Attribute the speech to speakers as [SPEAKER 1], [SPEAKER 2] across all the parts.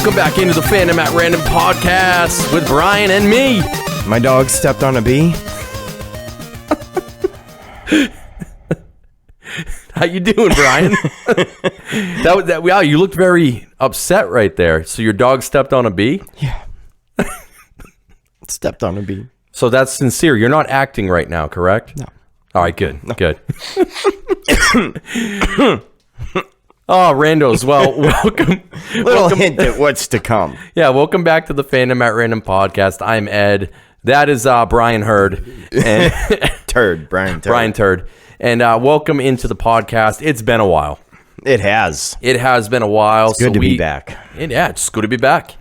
[SPEAKER 1] welcome back into the Fandom at Random podcast with Brian and me.
[SPEAKER 2] My dog stepped on a bee.
[SPEAKER 1] How you doing, Brian? Wow, you looked very upset right there. So your dog stepped on a bee?
[SPEAKER 2] Yeah. Stepped on a bee.
[SPEAKER 1] So that's sincere. You're not acting right now, correct?
[SPEAKER 2] No.
[SPEAKER 1] All right, good. No. Good. Oh, randos. Well, welcome.
[SPEAKER 2] Welcome. Hint at what's to come.
[SPEAKER 1] Yeah, welcome back to the Fandom at Random podcast. I'm Ed. That is Brian Hurd. And
[SPEAKER 2] Brian Turd.
[SPEAKER 1] Brian Turd. And welcome into the podcast. It's been a while.
[SPEAKER 2] It has.
[SPEAKER 1] It has been a while.
[SPEAKER 2] It's good to be back.
[SPEAKER 1] Yeah, it's good to be back.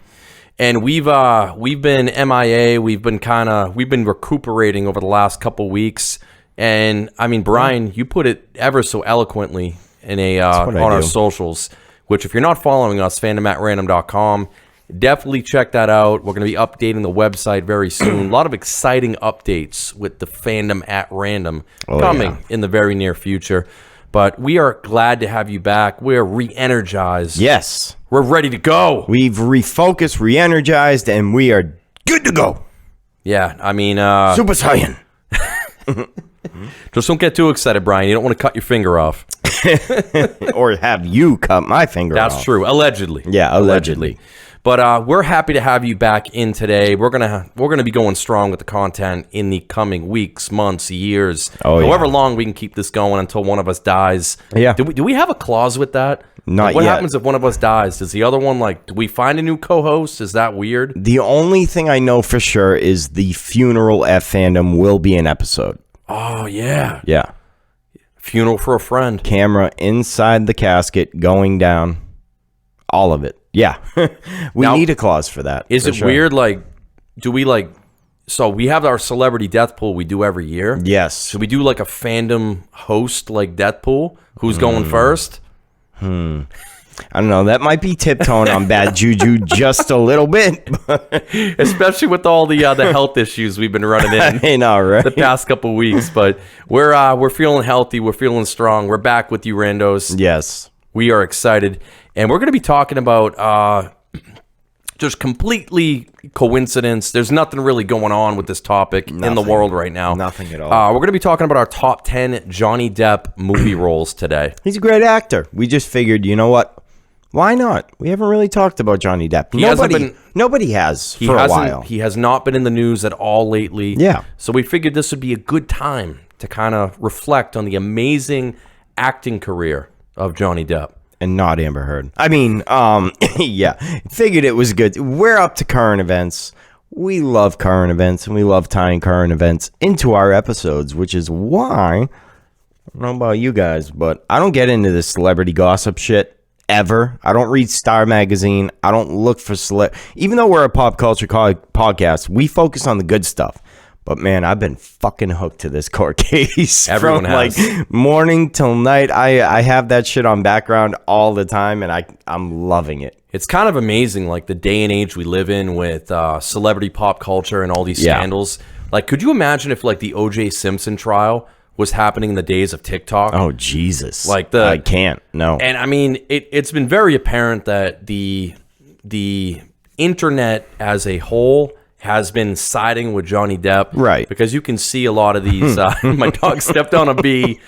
[SPEAKER 1] And we've been MIA. We've been recuperating over the last couple weeks. And I mean, Brian, you put it ever so eloquently in on our socials, which if you're not following us, fandomatrandom.com, definitely check that out. We're going to be updating the website very soon. A lot of exciting updates with the Fandom at Random coming in the very near future. But we are glad to have you back. We're re-energized.
[SPEAKER 2] Yes.
[SPEAKER 1] We're ready to go.
[SPEAKER 2] We've refocused, re-energized, and we are good to go.
[SPEAKER 1] Yeah, I mean...
[SPEAKER 2] Super Saiyan.
[SPEAKER 1] Just don't get too excited, Brian. You don't want to cut your finger off.
[SPEAKER 2] Or have you cut my finger off.
[SPEAKER 1] That's true. Allegedly.
[SPEAKER 2] Yeah, allegedly.
[SPEAKER 1] But we're happy to have you back in today. We're gonna be going strong with the content in the coming weeks, months, years, however long we can keep this going until one of us dies.
[SPEAKER 2] Yeah.
[SPEAKER 1] Do we have a clause with that?
[SPEAKER 2] Not
[SPEAKER 1] what
[SPEAKER 2] yet.
[SPEAKER 1] happens if one of us dies? Does the other one do we find a new co-host? Is that weird?
[SPEAKER 2] The only thing I know for sure is the funeral at Fandom will be an episode.
[SPEAKER 1] Oh yeah.
[SPEAKER 2] Yeah.
[SPEAKER 1] Funeral for a friend.
[SPEAKER 2] Camera inside the casket going down. All of it. Yeah. We need a clause for that.
[SPEAKER 1] Is it weird? Do we so we have our celebrity death pool we do every year.
[SPEAKER 2] Yes.
[SPEAKER 1] Should we do a fandom host death pool? Who's going first?
[SPEAKER 2] I don't know. That might be tiptoeing on bad juju just a little bit.
[SPEAKER 1] Especially with all the health issues we've been running in
[SPEAKER 2] I know, right?
[SPEAKER 1] the past couple weeks. But we're feeling healthy. We're feeling strong. We're back with you, randos.
[SPEAKER 2] Yes.
[SPEAKER 1] We are excited. And we're going to be talking about just completely coincidence. There's nothing really going on with this topic in the world right now.
[SPEAKER 2] Nothing at all.
[SPEAKER 1] We're going to be talking about our top 10 Johnny Depp movie roles today.
[SPEAKER 2] He's a great actor. We just figured, you know what? Why not? We haven't really talked about Johnny Depp. Nobody has for a while.
[SPEAKER 1] He has not been in the news at all lately.
[SPEAKER 2] Yeah. So
[SPEAKER 1] we figured this would be a good time to kind of reflect on the amazing acting career of Johnny Depp.
[SPEAKER 2] And not Amber Heard. I mean, yeah. Figured it was good. We're up to current events. We love current events, and we love tying current events into our episodes, which is why, I don't know about you guys, but I don't get into this celebrity gossip shit. Ever. I don't read Star Magazine. I don't look for even though we're a pop culture podcast, we focus on the good stuff. But man, I've been fucking hooked to this court case.
[SPEAKER 1] Everyone has.
[SPEAKER 2] Morning till night. I have that shit on background all the time, and I'm loving it.
[SPEAKER 1] It's kind of amazing, the day and age we live in with celebrity pop culture and all these scandals. Could you imagine if the O.J. Simpson trial was happening in the days of TikTok?
[SPEAKER 2] Oh, Jesus.
[SPEAKER 1] I
[SPEAKER 2] can't. No.
[SPEAKER 1] And I mean, it's been very apparent that the internet as a whole has been siding with Johnny Depp.
[SPEAKER 2] Right.
[SPEAKER 1] Because you can see a lot of these, my dog stepped on a bee,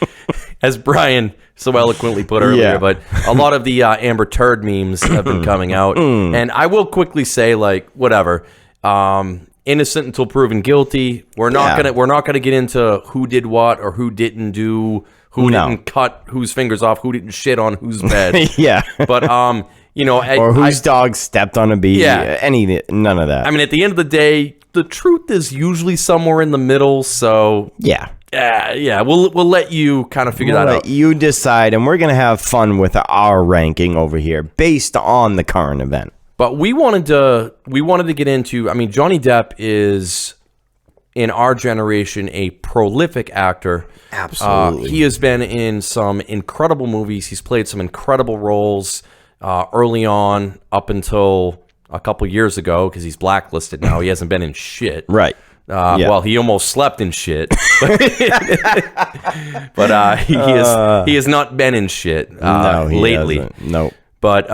[SPEAKER 1] as Brian so eloquently put earlier,
[SPEAKER 2] Yeah.
[SPEAKER 1] but a lot of the Amber Turd memes have been coming out. And I will quickly say, whatever, innocent until proven guilty. We're not gonna get into who did what or who didn't do, who didn't cut whose fingers off, who didn't shit on whose bed.
[SPEAKER 2] Yeah.
[SPEAKER 1] But
[SPEAKER 2] or whose dog stepped on a bee.
[SPEAKER 1] Yeah.
[SPEAKER 2] None of that.
[SPEAKER 1] I mean, at the end of the day, the truth is usually somewhere in the middle. So
[SPEAKER 2] yeah.
[SPEAKER 1] We'll let you kind of figure that out.
[SPEAKER 2] You decide, and we're gonna have fun with our ranking over here based on the current event.
[SPEAKER 1] But we wanted to get into. I mean, Johnny Depp is, in our generation, a prolific actor.
[SPEAKER 2] Absolutely.
[SPEAKER 1] He has been in some incredible movies. He's played some incredible roles early on, up until a couple years ago, because he's blacklisted now. He hasn't been in shit.
[SPEAKER 2] Right.
[SPEAKER 1] Well, he almost slept in shit, but he has not been in shit
[SPEAKER 2] No, he
[SPEAKER 1] lately.
[SPEAKER 2] hasn't. Nope.
[SPEAKER 1] But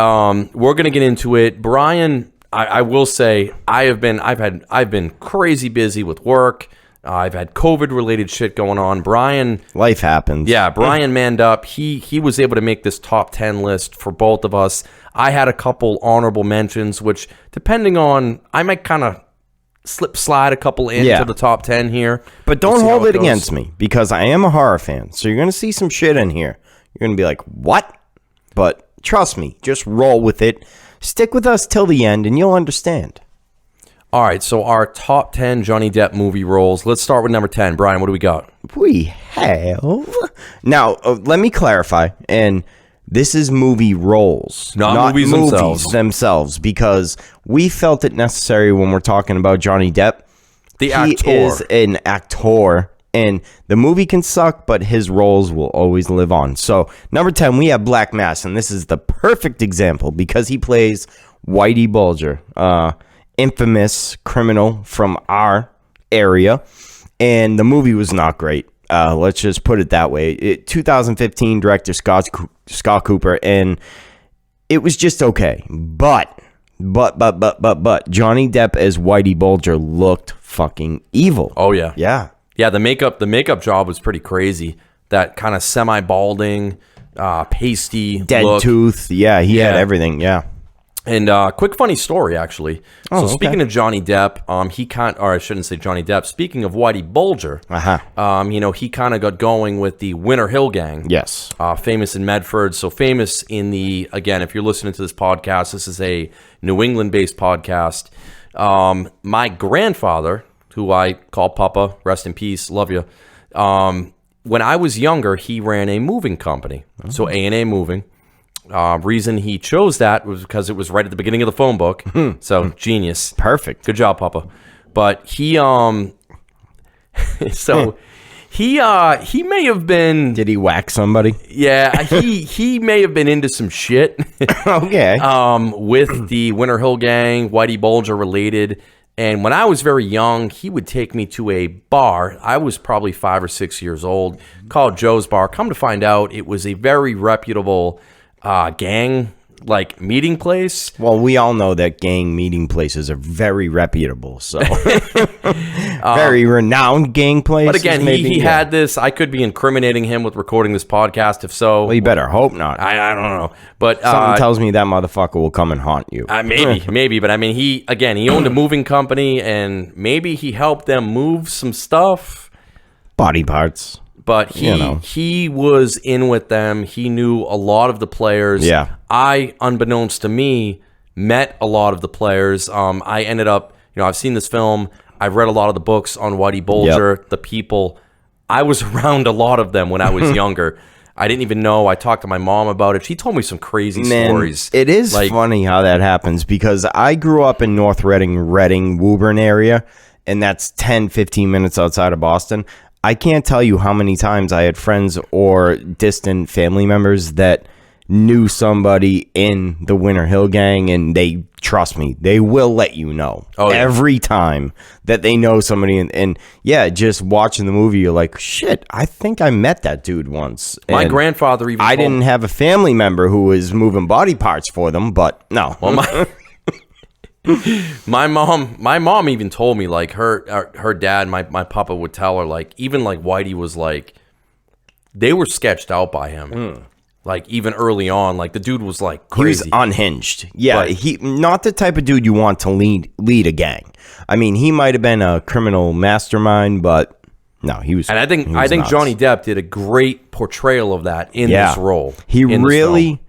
[SPEAKER 1] we're gonna get into it. Brian, I will say I've been crazy busy with work. I've had COVID related shit going on. Brian,
[SPEAKER 2] life happens.
[SPEAKER 1] Yeah, Brian manned up. He was able to make this top 10 list for both of us. I had a couple honorable mentions, which depending on, I might kind of slide a couple into the top 10 here.
[SPEAKER 2] But don't hold it against me, because I am a horror fan. So you're going to see some shit in here. You're going to be like, what? But trust me, just roll with it. Stick with us till the end and you'll understand.
[SPEAKER 1] All right, so our top 10 Johnny Depp movie roles. Let's start with number 10. Brian, what do we got?
[SPEAKER 2] We have... Now, let me clarify. And this is movie roles.
[SPEAKER 1] Not movies
[SPEAKER 2] themselves. Because we felt it necessary when we're talking about Johnny Depp.
[SPEAKER 1] The actor.
[SPEAKER 2] He is an actor. And the movie can suck, but his roles will always live on. So, number 10, we have Black Mass. And this is the perfect example because he plays Whitey Bulger. Infamous criminal from our area, and the movie was not great. Let's just put it that way. 2015 director Scott Cooper, and it was just okay. But Johnny Depp as Whitey Bulger looked fucking evil.
[SPEAKER 1] Oh yeah,
[SPEAKER 2] yeah.
[SPEAKER 1] The makeup job was pretty crazy. That kind of semi-balding, pasty
[SPEAKER 2] dead
[SPEAKER 1] look.
[SPEAKER 2] Tooth. Yeah, he had everything. Yeah.
[SPEAKER 1] And quick funny story, actually. So speaking of Johnny Depp, I shouldn't say Johnny Depp. Speaking of Whitey Bulger, he kind of got going with the Winter Hill Gang.
[SPEAKER 2] Yes.
[SPEAKER 1] Famous in Medford. So famous in again, if you're listening to this podcast, this is a New England-based podcast. My grandfather, who I call Papa, rest in peace, love you. When I was younger, he ran a moving company. So A&A Moving. Reason he chose that was because it was right at the beginning of the phone book. So genius.
[SPEAKER 2] Perfect.
[SPEAKER 1] Good job, Papa. But he he may have been.
[SPEAKER 2] Did he whack somebody?
[SPEAKER 1] Yeah, he may have been into some shit.
[SPEAKER 2] Okay.
[SPEAKER 1] With the Winter Hill Gang, Whitey Bulger related. And when I was very young, he would take me to a bar. I was probably 5 or 6 years old, called Joe's Bar. Come to find out, it was a very reputable gang meeting place.
[SPEAKER 2] Well, we all know that gang meeting places are very reputable, so very renowned gang places.
[SPEAKER 1] But again, he had this. I could be incriminating him with recording this podcast. If so,
[SPEAKER 2] well, you better hope not.
[SPEAKER 1] I don't know, but
[SPEAKER 2] something tells me that motherfucker will come and haunt you.
[SPEAKER 1] Maybe. But I mean, he owned a moving company, and maybe he helped them move some stuff,
[SPEAKER 2] body parts.
[SPEAKER 1] But he was in with them. He knew a lot of the players.
[SPEAKER 2] Yeah.
[SPEAKER 1] I, unbeknownst to me, met a lot of the players. I ended up, I've seen this film. I've read a lot of the books on Whitey Bulger, the people. I was around a lot of them when I was younger. I didn't even know. I talked to my mom about it. She told me some crazy stories.
[SPEAKER 2] It is funny how that happens because I grew up in North Reading, Woburn area, and that's 10, 15 minutes outside of Boston. I can't tell you how many times I had friends or distant family members that knew somebody in the Winter Hill Gang, and they trust me, they will let you know every time that they know somebody. And just watching the movie, you're like, shit, I think I met that dude once.
[SPEAKER 1] My grandfather even.
[SPEAKER 2] I didn't have a family member who was moving body parts for them, but no.
[SPEAKER 1] Well, my mom even told me her dad, my papa would tell her even Whitey was they were sketched out by him. Even early on, the dude was crazy.
[SPEAKER 2] He was unhinged. Yeah, he not the type of dude you want to lead a gang. I mean, he might have been a criminal mastermind, but no, he was. And I think
[SPEAKER 1] nuts. Johnny Depp did a great portrayal of that in this role.
[SPEAKER 2] He really,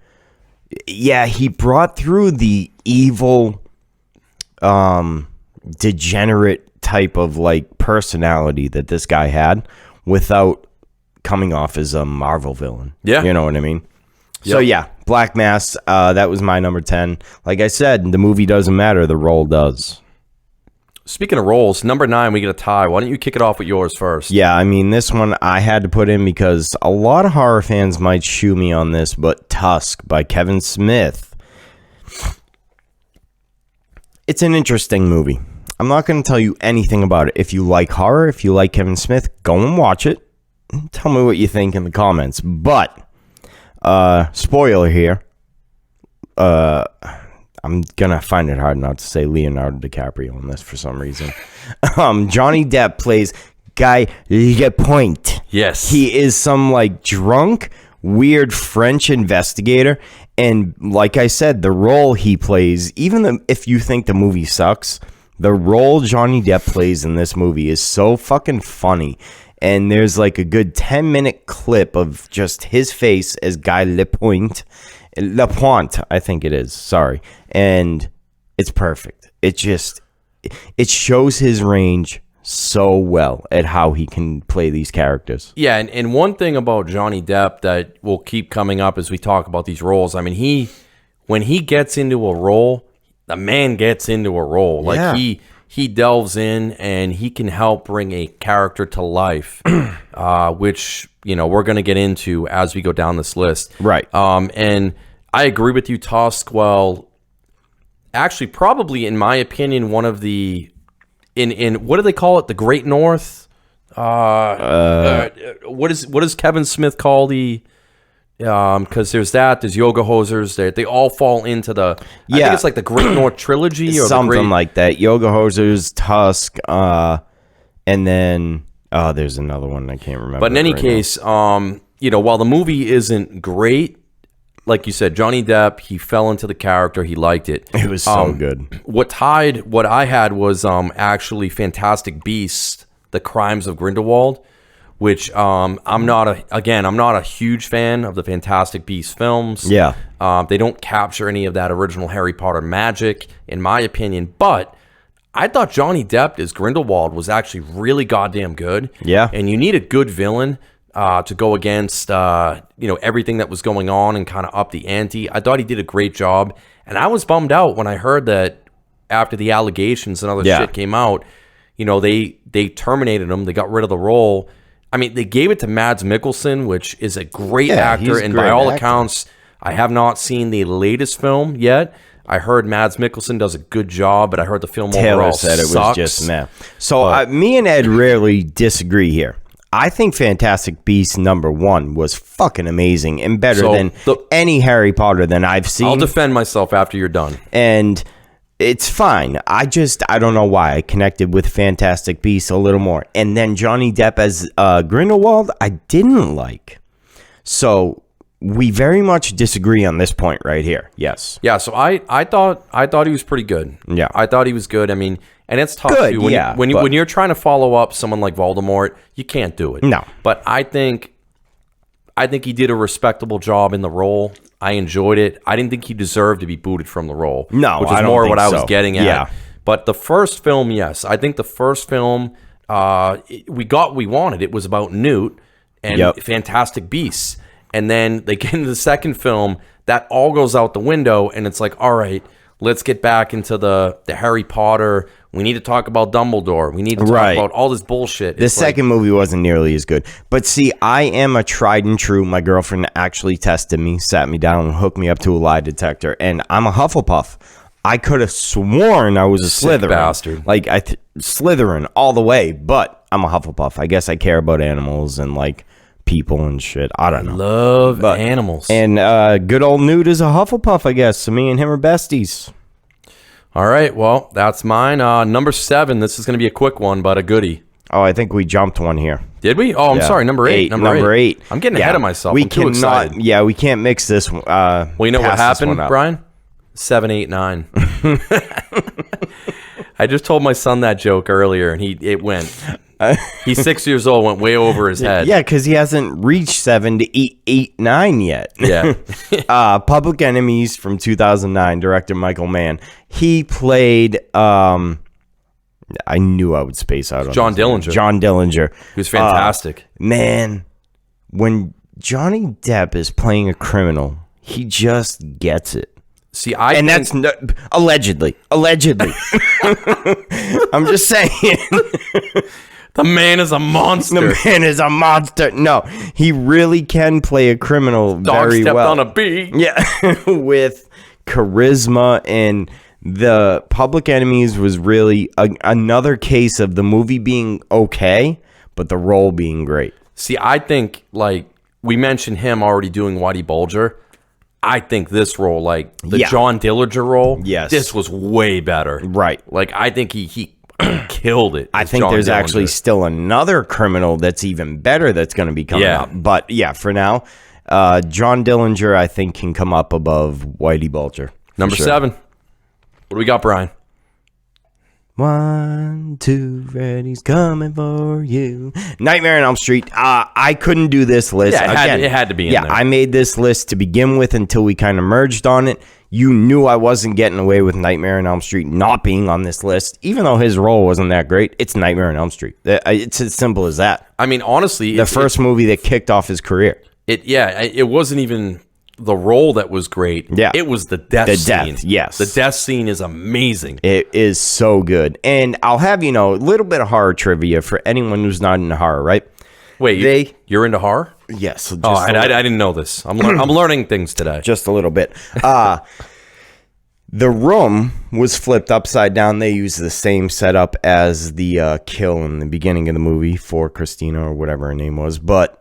[SPEAKER 2] he brought through the evil, degenerate type of personality that this guy had without coming off as a Marvel villain.
[SPEAKER 1] Yeah.
[SPEAKER 2] You know what I mean?
[SPEAKER 1] Yep.
[SPEAKER 2] So Black Mass, that was my number 10. Like I said, the movie doesn't matter, the role does.
[SPEAKER 1] Speaking of roles, number 9, we get a tie. Why don't you kick it off with yours first?
[SPEAKER 2] Yeah, I mean, this one I had to put in because a lot of horror fans might shoo me on this, but Tusk by Kevin Smith. It's an interesting movie. I'm not going to tell you anything about it. If you like horror, if you like Kevin Smith, go and watch it. Tell me what you think in the comments. But, spoiler here, I'm gonna find it hard not to say Leonardo DiCaprio in this for some reason. Johnny Depp plays Guy Lapointe.
[SPEAKER 1] Yes.
[SPEAKER 2] He is some like drunk, weird French investigator. And like I said, the role he plays, even if you think the movie sucks, the role Johnny Depp plays in this movie is so fucking funny. And there's like a good 10-minute clip of just his face as Guy Lapointe, I think it is. Sorry. And it's perfect. It shows his range so well at how he can play these characters.
[SPEAKER 1] Yeah, and one thing about Johnny Depp that will keep coming up as we talk about these roles, I mean, when he gets into a role, the man gets into a role. Like he delves in and he can help bring a character to life, which, you know, we're going to get into as we go down this list.
[SPEAKER 2] Right.
[SPEAKER 1] And I agree with you, Tusk. Well, actually, probably in my opinion, one of the in what do they call it? The Great North. What does Kevin Smith call the? Because there's Yoga Hosers. They all fall into the. I think it's like the Great North trilogy or
[SPEAKER 2] something like that. Yoga Hosers, Tusk, and then there's another one I can't remember.
[SPEAKER 1] But in any case, you know, while the movie isn't great, like you said, Johnny Depp, he fell into the character. He liked it.
[SPEAKER 2] It was so good.
[SPEAKER 1] What I had was actually Fantastic Beasts: The Crimes of Grindelwald, which I'm not a huge fan of the Fantastic Beasts films.
[SPEAKER 2] Yeah.
[SPEAKER 1] They don't capture any of that original Harry Potter magic, in my opinion. But I thought Johnny Depp as Grindelwald was actually really goddamn good.
[SPEAKER 2] Yeah.
[SPEAKER 1] And you need a good villain to go against, everything that was going on and kind of up the ante. I thought he did a great job. And I was bummed out when I heard that after the allegations and other shit came out, you know, they terminated him. They got rid of the role. I mean, they gave it to Mads Mikkelsen, which is a great actor. And by all accounts, I have not seen the latest film yet. I heard Mads Mikkelsen does a good job, but I heard the film overall
[SPEAKER 2] said it
[SPEAKER 1] sucks.
[SPEAKER 2] was just meh. So me and Ed rarely disagree here. I think Fantastic Beasts #1 was fucking amazing and better than any Harry Potter that I've seen.
[SPEAKER 1] I'll defend myself after you're done.
[SPEAKER 2] And it's fine. I don't know why I connected with Fantastic Beasts a little more. And then Johnny Depp as Grindelwald, I didn't like. So we very much disagree on this point right here. Yes.
[SPEAKER 1] Yeah. So I thought he was pretty good.
[SPEAKER 2] Yeah.
[SPEAKER 1] I thought he was good. I mean, and it's tough
[SPEAKER 2] good,
[SPEAKER 1] too. When you're trying to follow up someone like Voldemort, you can't do it.
[SPEAKER 2] No.
[SPEAKER 1] But I think he did a respectable job in the role. I enjoyed it. I didn't think he deserved to be booted from the role.
[SPEAKER 2] No,
[SPEAKER 1] which is
[SPEAKER 2] I don't
[SPEAKER 1] more
[SPEAKER 2] think
[SPEAKER 1] what I
[SPEAKER 2] so.
[SPEAKER 1] was getting at.
[SPEAKER 2] Yeah.
[SPEAKER 1] But the first film, yes, I think the first film we got what we wanted. It was about Newt and Fantastic Beasts. And then they get into the second film, that all goes out the window, and it's like, all right, let's get back into the Harry Potter. We need to talk about Dumbledore. We need to talk about all this bullshit.
[SPEAKER 2] The second movie wasn't nearly as good. But see, I am a tried and true. My girlfriend actually tested me, sat me down, and hooked me up to a lie detector. And I'm a Hufflepuff. I could have sworn I was a Slytherin.
[SPEAKER 1] Bastard.
[SPEAKER 2] Like, Slytherin all the way. But I'm a Hufflepuff. I guess I care about animals and, like, people and shit. I don't know.
[SPEAKER 1] Love animals.
[SPEAKER 2] And good old Newt is a Hufflepuff, I guess. So me and him are besties.
[SPEAKER 1] All right, well, that's mine. Number 7. This is going to be a quick one, but a goodie.
[SPEAKER 2] Oh, I think we jumped one here.
[SPEAKER 1] Did we? Oh, I'm sorry. Number 8.
[SPEAKER 2] Number 8.
[SPEAKER 1] I'm getting ahead of myself.
[SPEAKER 2] We
[SPEAKER 1] I'm too excited.
[SPEAKER 2] Yeah, we can't mix this one.
[SPEAKER 1] Well, you know what happened, Brian? 7, 8, 9. I just told my son that joke earlier, and it went. He's 6 years old, went way over his head.
[SPEAKER 2] Yeah, because he hasn't reached 7 to 8, 9 yet.
[SPEAKER 1] Yeah.
[SPEAKER 2] Public Enemies from 2009, director Michael Mann. He played, I knew I would space out on
[SPEAKER 1] John Dillinger.
[SPEAKER 2] John Dillinger.
[SPEAKER 1] He was fantastic.
[SPEAKER 2] Man, when Johnny Depp is playing a criminal, he just gets it.
[SPEAKER 1] See,
[SPEAKER 2] that's allegedly. I'm just saying.
[SPEAKER 1] The man is a monster.
[SPEAKER 2] The man is a monster. No, he really can play a criminal very well.
[SPEAKER 1] Dog stepped on a bee.
[SPEAKER 2] Yeah, with charisma, and the Public Enemies was really another case of the movie being okay, but the role being great.
[SPEAKER 1] See, I think, like, we mentioned him already doing Whitey Bulger. I think this role, like the
[SPEAKER 2] Yeah.
[SPEAKER 1] John Dillinger role,
[SPEAKER 2] Yes.
[SPEAKER 1] this was way better.
[SPEAKER 2] Right.
[SPEAKER 1] Like, I think he killed it.
[SPEAKER 2] I
[SPEAKER 1] as
[SPEAKER 2] think
[SPEAKER 1] John
[SPEAKER 2] there's
[SPEAKER 1] Dillinger.
[SPEAKER 2] actually still another criminal that's even better that's going to be coming
[SPEAKER 1] Yeah.
[SPEAKER 2] up. But yeah, for now, John Dillinger, I think, can come up above Whitey Bulger.
[SPEAKER 1] Number 7. What do we got, Brian?
[SPEAKER 2] 1, 2, Freddy's coming for you. Nightmare on Elm Street. I couldn't do this list.
[SPEAKER 1] Yeah, it had to be in there.
[SPEAKER 2] I made this list to begin with until we kind of merged on it. You knew I wasn't getting away with Nightmare on Elm Street not being on this list, even though his role wasn't that great. It's Nightmare on Elm Street. It's as simple as that.
[SPEAKER 1] I mean, honestly,
[SPEAKER 2] The first movie that kicked off his career.
[SPEAKER 1] it wasn't even the role that was great.
[SPEAKER 2] Yeah.
[SPEAKER 1] It was the death scene.
[SPEAKER 2] Yes.
[SPEAKER 1] The death scene is amazing.
[SPEAKER 2] It is so good. And I'll have a little bit of horror trivia for anyone who's not into horror, right?
[SPEAKER 1] Wait, you're into horror?
[SPEAKER 2] Yes. Just
[SPEAKER 1] I didn't know this. I'm learning things today.
[SPEAKER 2] just a little bit. The room was flipped upside down. They used the same setup as the kill in the beginning of the movie for Christina or whatever her name was. But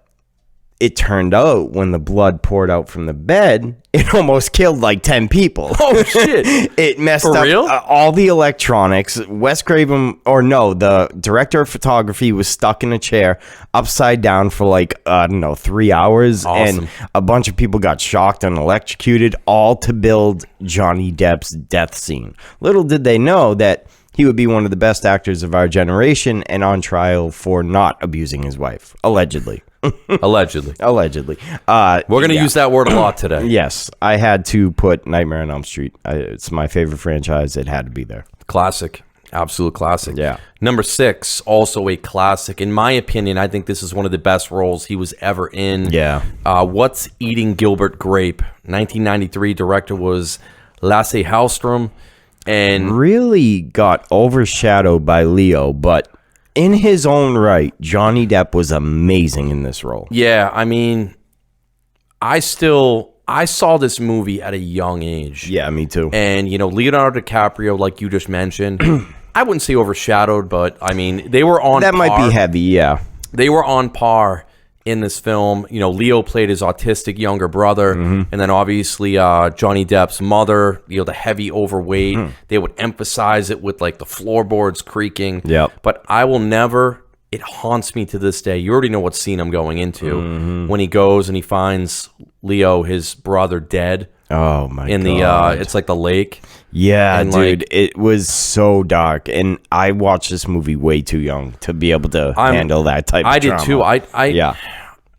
[SPEAKER 2] it turned out when the blood poured out from the bed, it almost killed like 10 people.
[SPEAKER 1] Oh, shit.
[SPEAKER 2] It messed
[SPEAKER 1] For
[SPEAKER 2] up
[SPEAKER 1] real?
[SPEAKER 2] All the electronics. Wes Craven, the director of photography was stuck in a chair upside down for 3 hours.
[SPEAKER 1] Awesome.
[SPEAKER 2] And a bunch of people got shocked and electrocuted, all to build Johnny Depp's death scene. Little did they know that he would be one of the best actors of our generation and on trial for not abusing his wife, allegedly.
[SPEAKER 1] Allegedly.
[SPEAKER 2] We're
[SPEAKER 1] We're going to use that word a lot today.
[SPEAKER 2] Yes, I had to put Nightmare on Elm Street. It's my favorite franchise. It had to be there.
[SPEAKER 1] Classic. Absolute classic.
[SPEAKER 2] Yeah.
[SPEAKER 1] Number 6, also a classic. In my opinion, I think this is one of the best roles he was ever in.
[SPEAKER 2] Yeah.
[SPEAKER 1] What's Eating Gilbert Grape? 1993. Director was Lasse Hallström. And
[SPEAKER 2] Really got overshadowed by Leo, but in his own right, Johnny Depp was amazing in this role.
[SPEAKER 1] yeah, I mean, I saw this movie at a young age.
[SPEAKER 2] Yeah, me too.
[SPEAKER 1] And, Leonardo DiCaprio, like you just mentioned, I wouldn't say overshadowed, but, I mean, they were on
[SPEAKER 2] That
[SPEAKER 1] par.
[SPEAKER 2] might be heavy, yeah.
[SPEAKER 1] They were on par in this film. Leo played his autistic younger brother, and then obviously Johnny Depp's mother, the heavy overweight. They would emphasize it with, like, the floorboards creaking.
[SPEAKER 2] Yep.
[SPEAKER 1] But I will never... It haunts me to this day. You already know what scene I'm going into. When he goes and he finds Leo, his brother, dead
[SPEAKER 2] Oh, my
[SPEAKER 1] in
[SPEAKER 2] God.
[SPEAKER 1] the it's like the lake.
[SPEAKER 2] Yeah,
[SPEAKER 1] and,
[SPEAKER 2] dude,
[SPEAKER 1] like-
[SPEAKER 2] it was so dark, and I watched this movie way too young to be able to handle that type of
[SPEAKER 1] I
[SPEAKER 2] drama.
[SPEAKER 1] did too.
[SPEAKER 2] Yeah.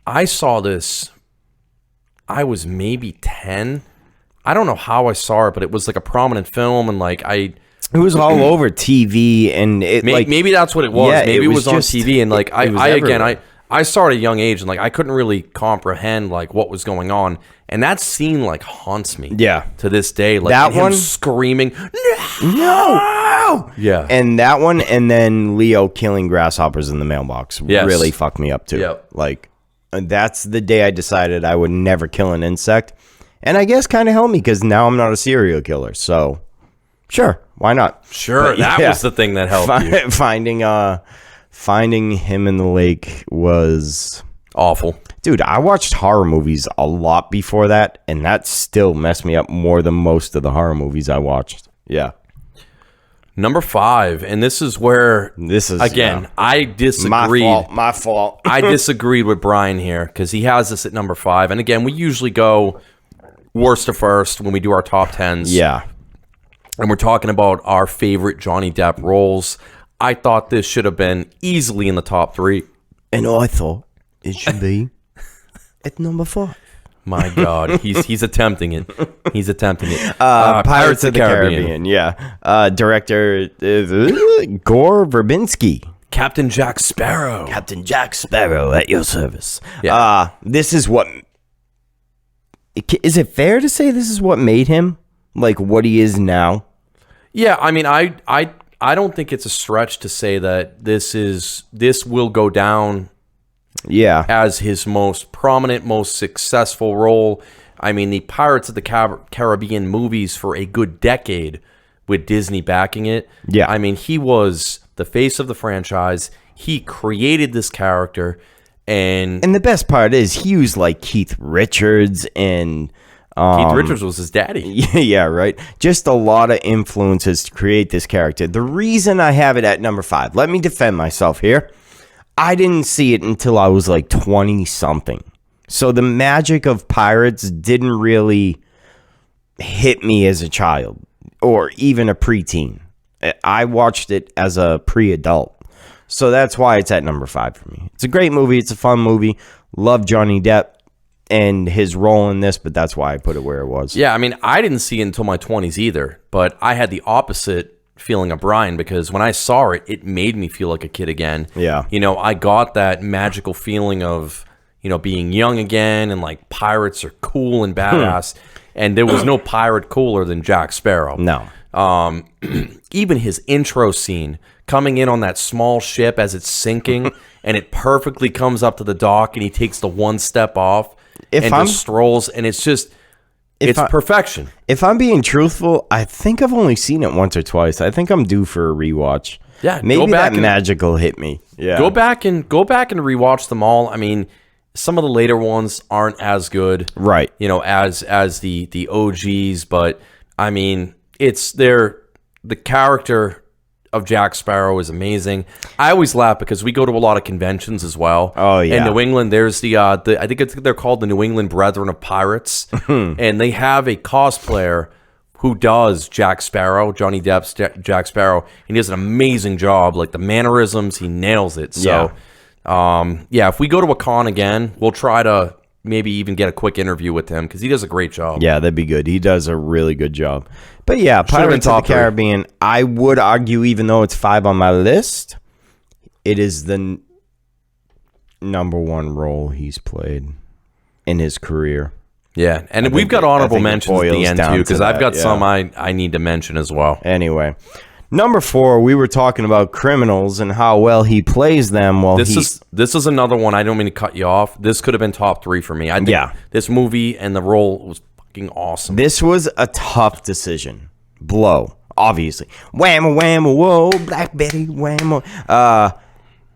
[SPEAKER 1] I saw this. I was maybe 10. I don't know how I saw it, but it was like a prominent film, and like
[SPEAKER 2] It was all over TV, and it
[SPEAKER 1] maybe that's what it was.
[SPEAKER 2] Yeah,
[SPEAKER 1] Maybe
[SPEAKER 2] it
[SPEAKER 1] it
[SPEAKER 2] was
[SPEAKER 1] was on
[SPEAKER 2] just-
[SPEAKER 1] TV, and like
[SPEAKER 2] it was
[SPEAKER 1] I
[SPEAKER 2] everywhere.
[SPEAKER 1] saw it at a young age, and like I couldn't really comprehend like what was going on, and that scene like haunts me.
[SPEAKER 2] Yeah.
[SPEAKER 1] to this day, like
[SPEAKER 2] That
[SPEAKER 1] him
[SPEAKER 2] one?
[SPEAKER 1] screaming,
[SPEAKER 2] no.
[SPEAKER 1] yeah,
[SPEAKER 2] And that one, and then Leo killing grasshoppers in the mailbox
[SPEAKER 1] Yes.
[SPEAKER 2] really fucked me up too.
[SPEAKER 1] Yep.
[SPEAKER 2] Like, that's the day I decided I would never kill an insect, and I guess kind of helped me because now I'm not a serial killer. So, sure, why not?
[SPEAKER 1] sure,
[SPEAKER 2] But,
[SPEAKER 1] that
[SPEAKER 2] yeah.
[SPEAKER 1] was the thing that helped you.
[SPEAKER 2] Finding him in the lake was,
[SPEAKER 1] Awful.
[SPEAKER 2] dude. I watched horror movies a lot before that, and that still messed me up more than most of the horror movies I watched. Yeah,
[SPEAKER 1] Number 5, and this is where
[SPEAKER 2] this is
[SPEAKER 1] again
[SPEAKER 2] yeah.
[SPEAKER 1] I disagreed.
[SPEAKER 2] My fault.
[SPEAKER 1] I disagreed with Brian here because he has this at number 5. And again, we usually go worst to first when we do our top 10s.
[SPEAKER 2] Yeah.
[SPEAKER 1] And we're talking about our favorite Johnny Depp roles. I thought this should have been easily in the top 3.
[SPEAKER 2] And I thought it should be at number 4.
[SPEAKER 1] My God, he's attempting it. He's attempting it.
[SPEAKER 2] Pirates of the Caribbean. Yeah. Director Gore Verbinski.
[SPEAKER 1] Captain Jack Sparrow.
[SPEAKER 2] Captain Jack Sparrow at your service.
[SPEAKER 1] Yeah.
[SPEAKER 2] This is what... Is it fair to say this is what made him like what he is now?
[SPEAKER 1] Yeah, I mean, I don't think it's a stretch to say that this will go down
[SPEAKER 2] Yeah.
[SPEAKER 1] as his most prominent, most successful role. I mean, the Pirates of the Caribbean movies for a good decade with Disney backing it.
[SPEAKER 2] Yeah.
[SPEAKER 1] I mean, he was the face of the franchise. He created this character, and
[SPEAKER 2] And the best part is he used like Keith Richards and
[SPEAKER 1] Keith Richards was his daddy.
[SPEAKER 2] Yeah, right. Just a lot of influences to create this character. The reason I have it at number 5, let me defend myself here. I didn't see it until I was like 20-something. So the magic of pirates didn't really hit me as a child or even a preteen. I watched it as a pre-adult. So that's why it's at number 5 for me. It's a great movie. It's a fun movie. Love Johnny Depp and his role in this, but that's why I put it where it was.
[SPEAKER 1] Yeah, I mean, I didn't see it until my 20s either, but I had the opposite feeling of Brian, because when I saw it, it made me feel like a kid again.
[SPEAKER 2] Yeah.
[SPEAKER 1] You know, I got that magical feeling of, you know, being young again, and like pirates are cool and badass. And there was no pirate cooler than Jack Sparrow.
[SPEAKER 2] No.
[SPEAKER 1] Even his intro scene, coming in on that small ship as it's sinking, and it perfectly comes up to the dock, and he takes the one step off just strolls, and it's just, it's perfection. If
[SPEAKER 2] I'm being truthful, I think I've only seen it once or twice. I think I'm due for a rewatch.
[SPEAKER 1] Yeah,
[SPEAKER 2] maybe that magical hit me. Yeah,
[SPEAKER 1] go back and rewatch them all. I mean, some of the later ones aren't as good,
[SPEAKER 2] right?
[SPEAKER 1] You know, as the OGs, but I mean, the character of Jack Sparrow is amazing. I always laugh because we go to a lot of conventions as well.
[SPEAKER 2] Oh yeah,
[SPEAKER 1] in New England, there's I think they're called the New England Brethren of Pirates, and they have a cosplayer who does Jack Sparrow, Johnny Depp's Jack Sparrow, and he does an amazing job. Like the mannerisms, he nails it. So, if we go to a con again, we'll try to maybe even get a quick interview with him because he does a great job.
[SPEAKER 2] Yeah, that'd be good. He does a really good job. But yeah, Pirates of the Caribbean, I would argue, even though it's 5 on my list, it is the number 1 role he's played in his career.
[SPEAKER 1] Yeah, and we've got honorable mentions at the end too, because I've got some I need to mention as well.
[SPEAKER 2] Anyway, number 4, we were talking about criminals and how well he plays them. Well,
[SPEAKER 1] this is another one. I don't mean to cut you off. This could have been top 3 for me. I think this movie and the role was fucking awesome.
[SPEAKER 2] This was a tough decision. Blow, obviously. Whammo, whammo, whoa, Black Betty, whammo.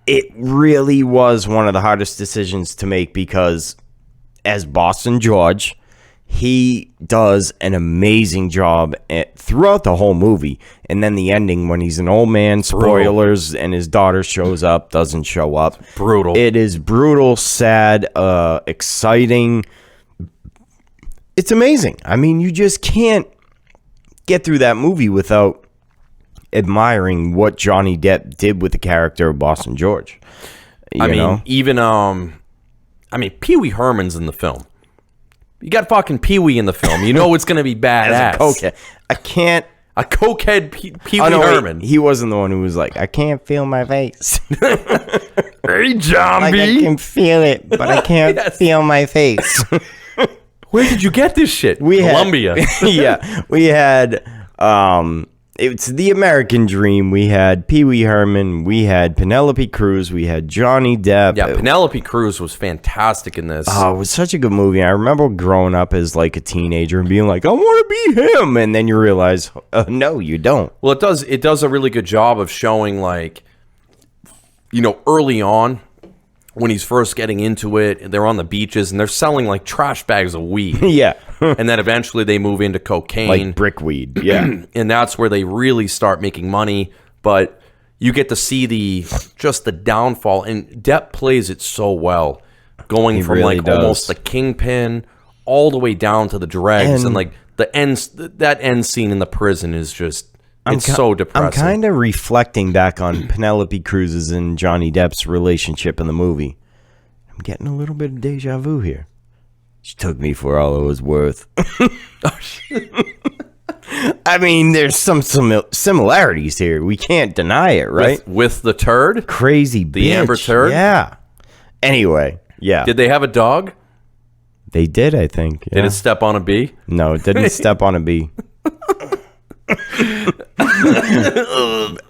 [SPEAKER 2] It really was one of the hardest decisions to make because as Boston George, he does an amazing job throughout the whole movie. And then the ending when he's an old man, spoilers, and his daughter shows up, doesn't show up.
[SPEAKER 1] It's brutal.
[SPEAKER 2] It is brutal, sad, exciting. It's amazing. I mean, you just can't get through that movie without admiring what Johnny Depp did with the character of Boston George.
[SPEAKER 1] I mean, Pee Wee Herman's in the film. You got fucking Pee Wee in the film. You know it's going to be badass.
[SPEAKER 2] A
[SPEAKER 1] cokehead Pee Wee Herman.
[SPEAKER 2] He wasn't the one who was like, I can't feel my face.
[SPEAKER 1] Hey, zombie.
[SPEAKER 2] Like I can feel it, but I can't feel my face.
[SPEAKER 1] Where did you get this shit? Colombia.
[SPEAKER 2] We had, it's the American Dream. We had Pee Wee Herman. We had Penelope Cruz. We had Johnny Depp.
[SPEAKER 1] Yeah, Penelope Cruz was fantastic in this.
[SPEAKER 2] Oh, it was such a good movie. I remember growing up as like a teenager and being like, I want to be him. And then you realize, no, you don't.
[SPEAKER 1] Well, it does a really good job of showing, like, you know, early on, when he's first getting into it, and they're on the beaches and they're selling like trash bags of weed.
[SPEAKER 2] Yeah.
[SPEAKER 1] And then eventually they move into cocaine.
[SPEAKER 2] Like brickweed. Yeah.
[SPEAKER 1] And that's where they really start making money. But you get to see the downfall. And Depp plays it so well. Going from really almost the kingpin all the way down to the dregs. And like that end scene in the prison is just... It's so depressing.
[SPEAKER 2] I'm kind of reflecting back on Penelope Cruz's and Johnny Depp's relationship in the movie. I'm getting a little bit of deja vu here. She took me for all it was worth. I mean, there's some similarities here. We can't deny it, right?
[SPEAKER 1] With the turd?
[SPEAKER 2] Crazy bitch.
[SPEAKER 1] The Amber turd?
[SPEAKER 2] Yeah. Anyway, yeah.
[SPEAKER 1] Did they have a dog?
[SPEAKER 2] They did, I think. Yeah.
[SPEAKER 1] Did it step on a bee?
[SPEAKER 2] No, it didn't step on a bee.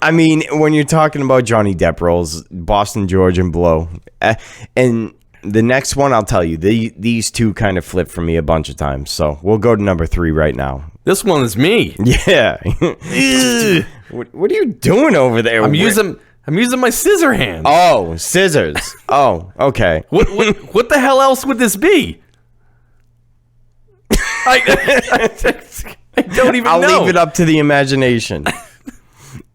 [SPEAKER 2] I mean, when you're talking about Johnny Depp roles, Boston George and Blow, and the next one, I'll tell you, these two kind of flipped for me a bunch of times. So we'll go to number 3 right now.
[SPEAKER 1] This one is me.
[SPEAKER 2] Yeah. What are you doing over there?
[SPEAKER 1] I'm using my scissor hands.
[SPEAKER 2] Oh, scissors. Oh, okay.
[SPEAKER 1] What the hell else would this be? I don't even know.
[SPEAKER 2] I'll leave it up to the imagination.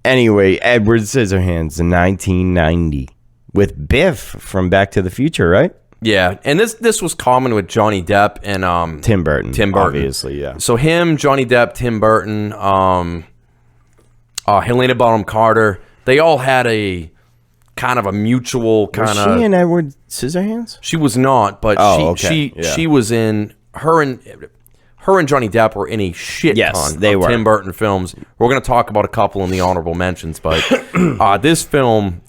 [SPEAKER 2] Anyway, Edward Scissorhands in 1990 with Biff from Back to the Future, right?
[SPEAKER 1] Yeah, and this was common with Johnny Depp and
[SPEAKER 2] Tim Burton.
[SPEAKER 1] Tim Burton,
[SPEAKER 2] obviously, yeah.
[SPEAKER 1] So him, Johnny Depp, Tim Burton, Helena Bonham Carter, they all had a kind of a mutual kind of.
[SPEAKER 2] Was she in Edward Scissorhands?
[SPEAKER 1] She was not, but she was in her and Johnny Depp were in a shit ton of Tim Burton films. We're going to talk about a couple in the honorable mentions, but this film,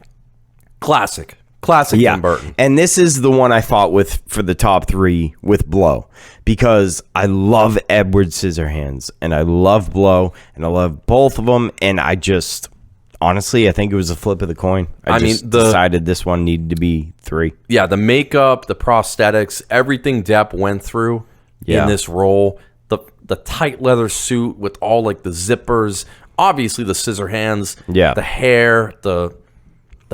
[SPEAKER 1] classic Tim Burton.
[SPEAKER 2] And this is the one I fought with for the top 3 with Blow, because I love Edward Scissorhands and I love Blow and I love both of them, and I just honestly I think it was a flip of the coin. I decided this one needed to be 3.
[SPEAKER 1] Yeah, the makeup, the prosthetics, everything Depp went through in this role. The tight leather suit with all like the zippers, obviously the Scissorhands, the hair, the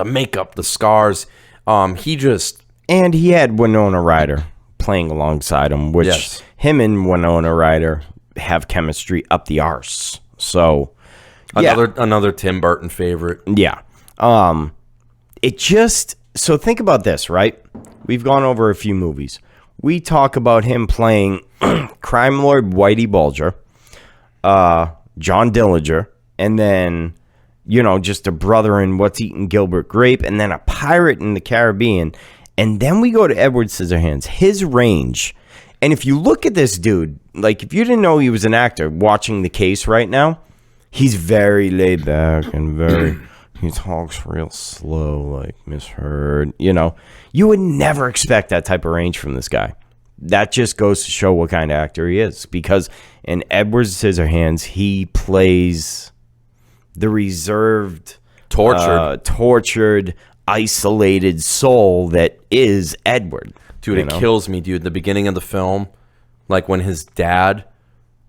[SPEAKER 1] makeup, the scars. And
[SPEAKER 2] he had Winona Ryder playing alongside him, which him and Winona Ryder have chemistry up the arse. So
[SPEAKER 1] another Tim Burton favorite.
[SPEAKER 2] Yeah. So think about this, right? We've gone over a few movies. We talk about him playing crime lord Whitey Bulger, John Dillinger, and then, just a brother in What's Eating Gilbert Grape, and then a pirate in the Caribbean. And then we go to Edward Scissorhands, his range. And if you look at this dude, like if you didn't know he was an actor watching The Case right now, he's very laid back and he talks real slow, like misheard, You would never expect that type of range from this guy. That just goes to show what kind of actor he is, because in Edward Scissorhands, he plays the reserved, tortured, isolated soul that is Edward.
[SPEAKER 1] Dude, it kills me, dude. The beginning of the film, like when his dad,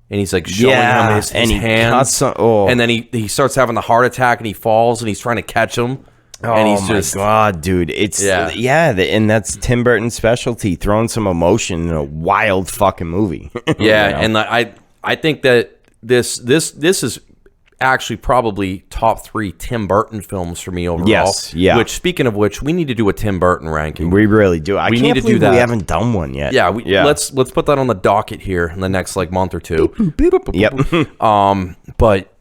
[SPEAKER 1] and he's like showing him his hands, and then he starts having the heart attack and he falls and he's trying to catch him. And he's
[SPEAKER 2] my God, dude. It's and that's Tim Burton's specialty, throwing some emotion in a wild fucking movie.
[SPEAKER 1] And I think that this is actually probably top 3 Tim Burton films for me overall.
[SPEAKER 2] Yes, yeah.
[SPEAKER 1] Which, speaking of which, we need to do a Tim Burton ranking.
[SPEAKER 2] We really do. I can't believe we haven't done one yet.
[SPEAKER 1] Let's put that on the docket here in the next month or two.
[SPEAKER 2] Yep.
[SPEAKER 1] But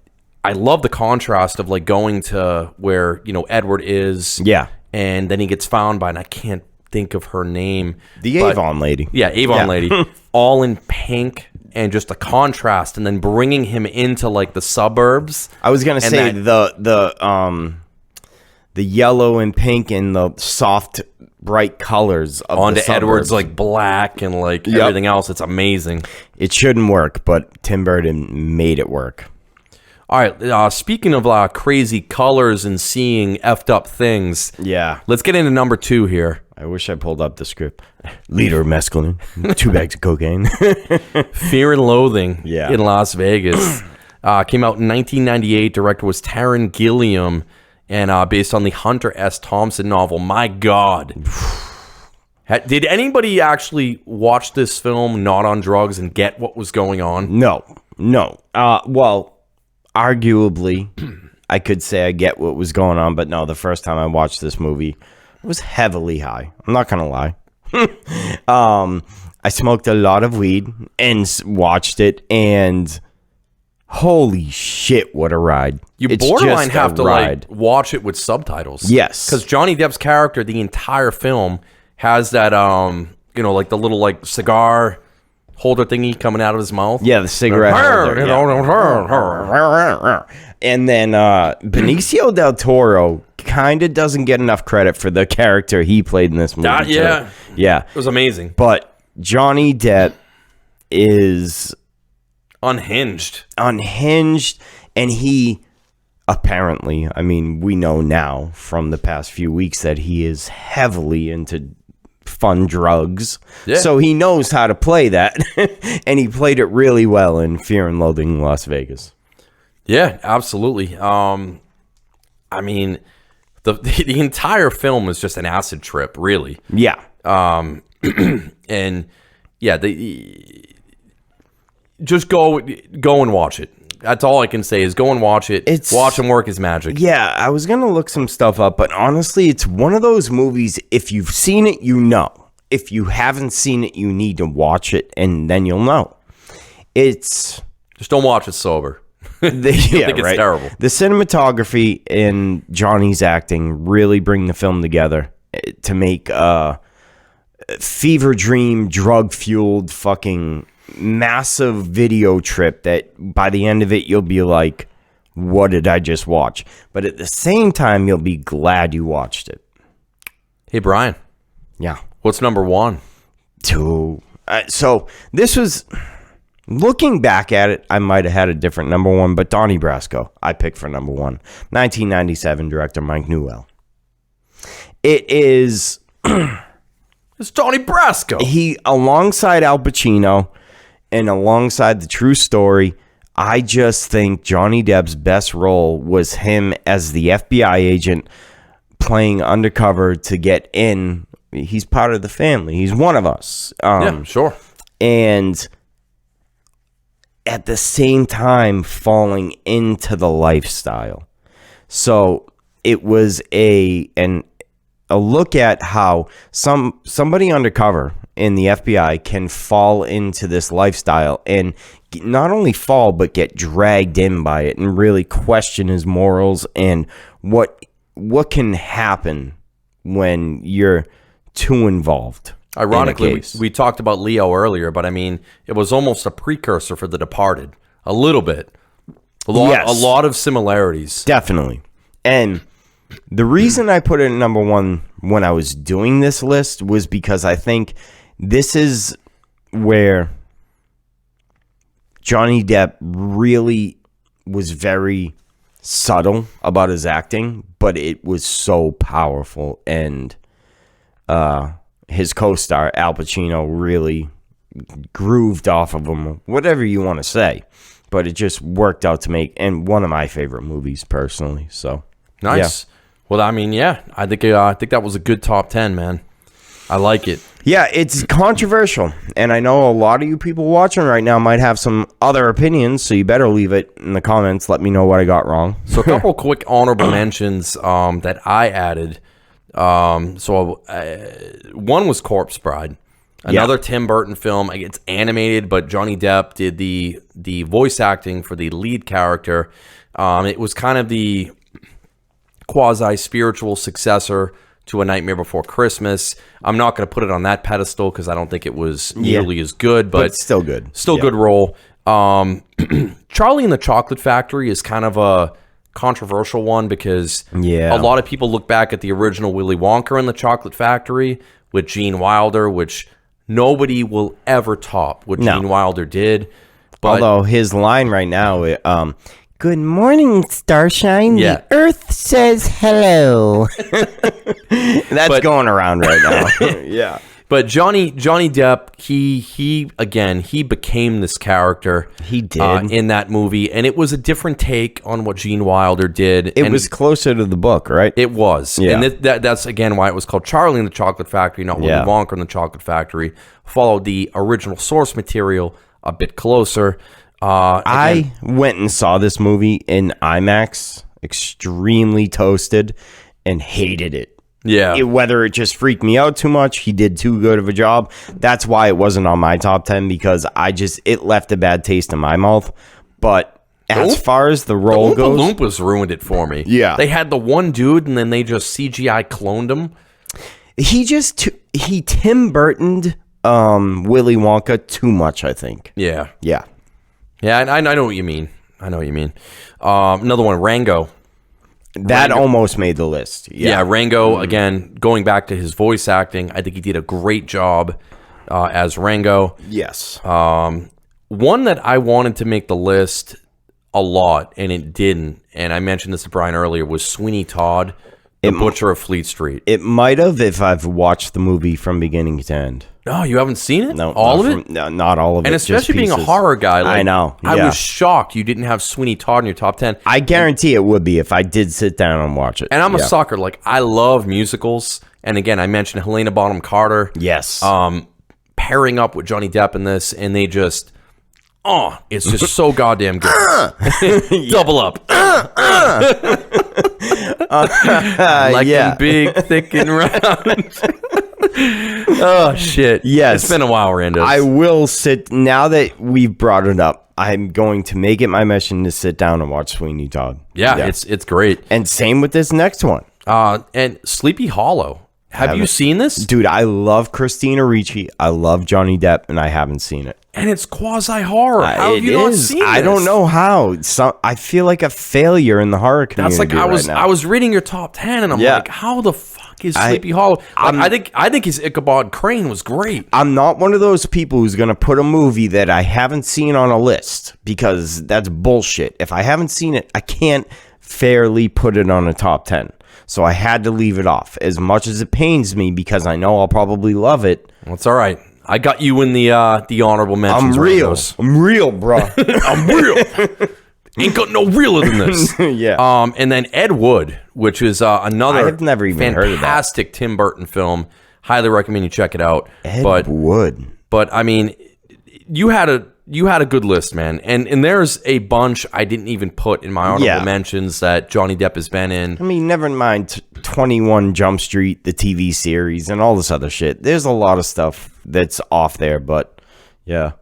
[SPEAKER 1] I love the contrast of going to where Edward is.
[SPEAKER 2] Yeah.
[SPEAKER 1] And then he gets found by, and I can't think of her name.
[SPEAKER 2] Avon lady.
[SPEAKER 1] Yeah, Avon lady. All in pink. And just the contrast, and then bringing him into the suburbs.
[SPEAKER 2] I was gonna say the yellow and pink and the soft, bright colors of
[SPEAKER 1] onto
[SPEAKER 2] the suburbs.
[SPEAKER 1] Edward's black and everything else. It's amazing.
[SPEAKER 2] It shouldn't work, but Tim Burton made it work.
[SPEAKER 1] All right. Speaking of crazy colors and seeing effed up things, let's get into number 2 here.
[SPEAKER 2] I wish I pulled up the script. Liter of mescaline, 2 bags of cocaine.
[SPEAKER 1] Fear and Loathing in Las Vegas. Came out in 1998. Director was Taron Gilliam, and based on the Hunter S. Thompson novel. My God. Did anybody actually watch this film not on drugs and get what was going on?
[SPEAKER 2] No. Well, arguably, I could say I get what was going on, but no, the first time I watched this movie, I was heavily high. I'm not going to lie. I smoked a lot of weed and watched it, and holy shit, what a ride.
[SPEAKER 1] It's borderline have to watch it with subtitles.
[SPEAKER 2] Yes.
[SPEAKER 1] Because Johnny Depp's character, the entire film, has that, the little cigar holder thingy coming out of his mouth.
[SPEAKER 2] Yeah, the cigarette holder. And then Benicio del Toro kind of doesn't get enough credit for the character he played in this movie.
[SPEAKER 1] Yeah. It was amazing.
[SPEAKER 2] But Johnny Depp is
[SPEAKER 1] unhinged.
[SPEAKER 2] And he apparently, we know now from the past few weeks that he is heavily into fun drugs. Yeah. So he knows how to play that. And he played it really well in Fear and Loathing in Las Vegas. Yeah,
[SPEAKER 1] absolutely. The entire film is just an acid trip, really.
[SPEAKER 2] Yeah.
[SPEAKER 1] And yeah, just go and watch it. That's all I can say is go and watch it. Watch and work is magic.
[SPEAKER 2] Yeah, I was going to look some stuff up, but honestly, it's one of those movies, if you've seen it, you know. If you haven't seen it, you need to watch it, and then you'll know. Just
[SPEAKER 1] don't watch it sober.
[SPEAKER 2] I think
[SPEAKER 1] it's terrible.
[SPEAKER 2] The cinematography and Johnny's acting really bring the film together to make a fever dream, drug-fueled fucking massive video trip that by the end of it you'll be like, what did I just watch? But at the same time you'll be glad you watched it.
[SPEAKER 1] Hey Brian,
[SPEAKER 2] yeah,
[SPEAKER 1] what's number one?
[SPEAKER 2] So this was, looking back at it, I might have had a different number one, but Donnie Brasco I picked for number one. 1997, director Mike Newell. It is
[SPEAKER 1] It's Donnie Brasco.
[SPEAKER 2] He, alongside Al Pacino and alongside The True Story, I just think Johnny Depp's best role was him as the FBI agent playing undercover to get in. He's part of the family. He's one of us.
[SPEAKER 1] Yeah, sure.
[SPEAKER 2] And at the same time falling into the lifestyle. So it was a look at how somebody undercover in the FBI can fall into this lifestyle and not only fall but get dragged in by it and really question his morals and what can happen when you're too involved.
[SPEAKER 1] Ironically, we talked about Leo earlier, but I mean, it was almost a precursor for The Departed. A little bit. A lot of similarities.
[SPEAKER 2] Definitely. And the reason I put it at number one when I was doing this list was because I think this is where Johnny Depp really was very subtle about his acting, but it was so powerful. And his co-star, Al Pacino, really grooved off of him, whatever you want to say. But it just worked out to make, and one of my favorite movies, personally. So
[SPEAKER 1] nice. Yeah. Well, I mean, yeah, I think that was a good top 10, man. I like it.
[SPEAKER 2] Yeah, it's controversial, and I know a lot of you people watching right now might have some other opinions, so you better leave it in the comments. Let me know what I got wrong.
[SPEAKER 1] So a couple quick honorable mentions that I added. One was Corpse Bride, another Tim Burton film. It's animated, but Johnny Depp did the voice acting for the lead character. It was kind of the quasi-spiritual successor to A Nightmare Before Christmas. I'm not going to put it on that pedestal because I don't think it was nearly as good, but
[SPEAKER 2] it's still good.
[SPEAKER 1] Still good role. Charlie and the Chocolate Factory is kind of a controversial one because a lot of people look back at the original Willy Wonka and the Chocolate Factory with Gene Wilder, which nobody will ever top what Gene Wilder did. But
[SPEAKER 2] although his line right now, good morning, Starshine.
[SPEAKER 1] Yeah.
[SPEAKER 2] The Earth says hello. That's going around right now. Yeah.
[SPEAKER 1] But Johnny Depp, he became this character.
[SPEAKER 2] He did
[SPEAKER 1] in that movie, and it was a different take on what Gene Wilder did.
[SPEAKER 2] It was closer to the book, right?
[SPEAKER 1] It was, and that's again why it was called Charlie and the Chocolate Factory, not Willy Wonka and the Chocolate Factory. Followed the original source material a bit closer.
[SPEAKER 2] I went and saw this movie in IMAX, extremely toasted, and hated it.
[SPEAKER 1] Yeah.
[SPEAKER 2] Whether it just freaked me out too much, he did too good of a job. That's why it wasn't on my top 10, because it left a bad taste in my mouth. But as far as the role goes,
[SPEAKER 1] Oompa Loompas ruined it for me.
[SPEAKER 2] Yeah.
[SPEAKER 1] They had the one dude, and then they just CGI cloned him.
[SPEAKER 2] He Tim Burtoned Willy Wonka too much, I think.
[SPEAKER 1] Yeah.
[SPEAKER 2] Yeah.
[SPEAKER 1] Yeah, I know what you mean. Another one, Rango.
[SPEAKER 2] That almost made the list.
[SPEAKER 1] Yeah, Rango, again, going back to his voice acting, I think he did a great job as Rango.
[SPEAKER 2] Yes.
[SPEAKER 1] One that I wanted to make the list a lot, and it didn't, and I mentioned this to Brian earlier, was Sweeney Todd, the Butcher of Fleet Street.
[SPEAKER 2] It might have if I've watched the movie from beginning to end.
[SPEAKER 1] No, you haven't seen it?
[SPEAKER 2] No,
[SPEAKER 1] all of it?
[SPEAKER 2] No, not all of it.
[SPEAKER 1] And especially being a horror guy.
[SPEAKER 2] I know. Yeah.
[SPEAKER 1] I was shocked you didn't have Sweeney Todd in your top 10.
[SPEAKER 2] I guarantee it would be if I did sit down and watch it.
[SPEAKER 1] And I'm a sucker. Like, I love musicals. And again, I mentioned Helena Bonham Carter.
[SPEAKER 2] Yes.
[SPEAKER 1] Pairing up with Johnny Depp in this, and they just it's just so goddamn good. Double up. Like them big, thick, and round. Oh, shit.
[SPEAKER 2] Yes.
[SPEAKER 1] It's been a while, Randos.
[SPEAKER 2] I will sit, now that we've brought it up, I'm going to make it my mission to sit down and watch Sweeney Todd.
[SPEAKER 1] Yeah, it's great.
[SPEAKER 2] And same with this next one.
[SPEAKER 1] And Sleepy Hollow. Have you seen this?
[SPEAKER 2] Dude, I love Christina Ricci. I love Johnny Depp, and I haven't seen it.
[SPEAKER 1] And it's quasi-horror. How have you not seen this?
[SPEAKER 2] I don't know how. I feel like a failure in the horror community.
[SPEAKER 1] That's like I was reading your top 10, and I'm like, how the fuck is Sleepy Hollow? Like, I think his Ichabod Crane was great.
[SPEAKER 2] I'm not one of those people who's going to put a movie that I haven't seen on a list, because that's bullshit. If I haven't seen it, I can't fairly put it on a top 10. So I had to leave it off, as much as it pains me, because I know I'll probably love it.
[SPEAKER 1] That's all right. I got you in the honorable mentions.
[SPEAKER 2] I'm real, bro.
[SPEAKER 1] I'm real. Ain't got no realer than this.
[SPEAKER 2] Yeah.
[SPEAKER 1] And then Ed Wood, which is another
[SPEAKER 2] I have never even heard of that.
[SPEAKER 1] Fantastic Tim Burton film. Highly recommend you check it out.
[SPEAKER 2] Ed Wood.
[SPEAKER 1] But I mean, you had a good list, man. And there's a bunch I didn't even put in my honorable mentions that Johnny Depp has been in.
[SPEAKER 2] I mean, never mind 21 Jump Street, the TV series, and all this other shit. There's a lot of stuff that's off there, but yeah.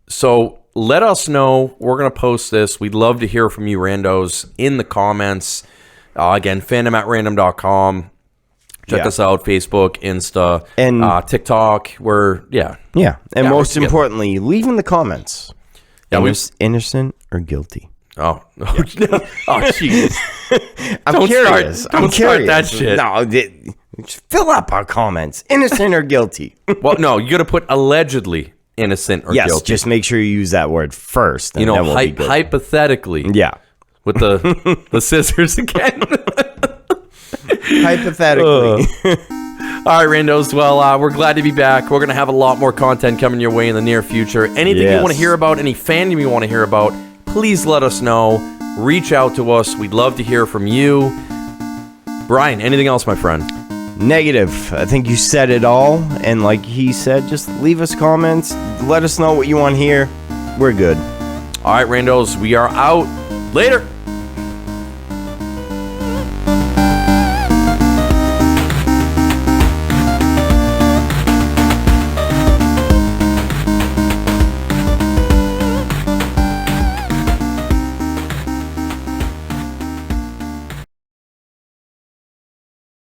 [SPEAKER 1] So let us know. We're going to post this. We'd love to hear from you, randos, in the comments. Again, fandom@random.com. Check us out, Facebook, Insta, and TikTok.
[SPEAKER 2] Yeah. And most importantly, leave in the comments.
[SPEAKER 1] Yeah,
[SPEAKER 2] innocent or guilty.
[SPEAKER 1] Oh, jeez.
[SPEAKER 2] I'm curious.
[SPEAKER 1] Don't start that shit.
[SPEAKER 2] No, fill up our comments. Innocent or guilty.
[SPEAKER 1] Well, no, you got to put allegedly innocent or guilty. Yes,
[SPEAKER 2] just make sure you use that word first.
[SPEAKER 1] And hypothetically.
[SPEAKER 2] Yeah.
[SPEAKER 1] With the scissors again.
[SPEAKER 2] Hypothetically.
[SPEAKER 1] All right, randos. Well, we're glad to be back. We're going to have a lot more content coming your way in the near future. Anything you want to hear about, any fandom you want to hear about, please let us know. Reach out to us. We'd love to hear from you. Brian, anything else, my friend?
[SPEAKER 2] Negative. I think you said it all. And like he said, just leave us comments. Let us know what you want to hear. We're good.
[SPEAKER 1] All right, randos. We are out. Later.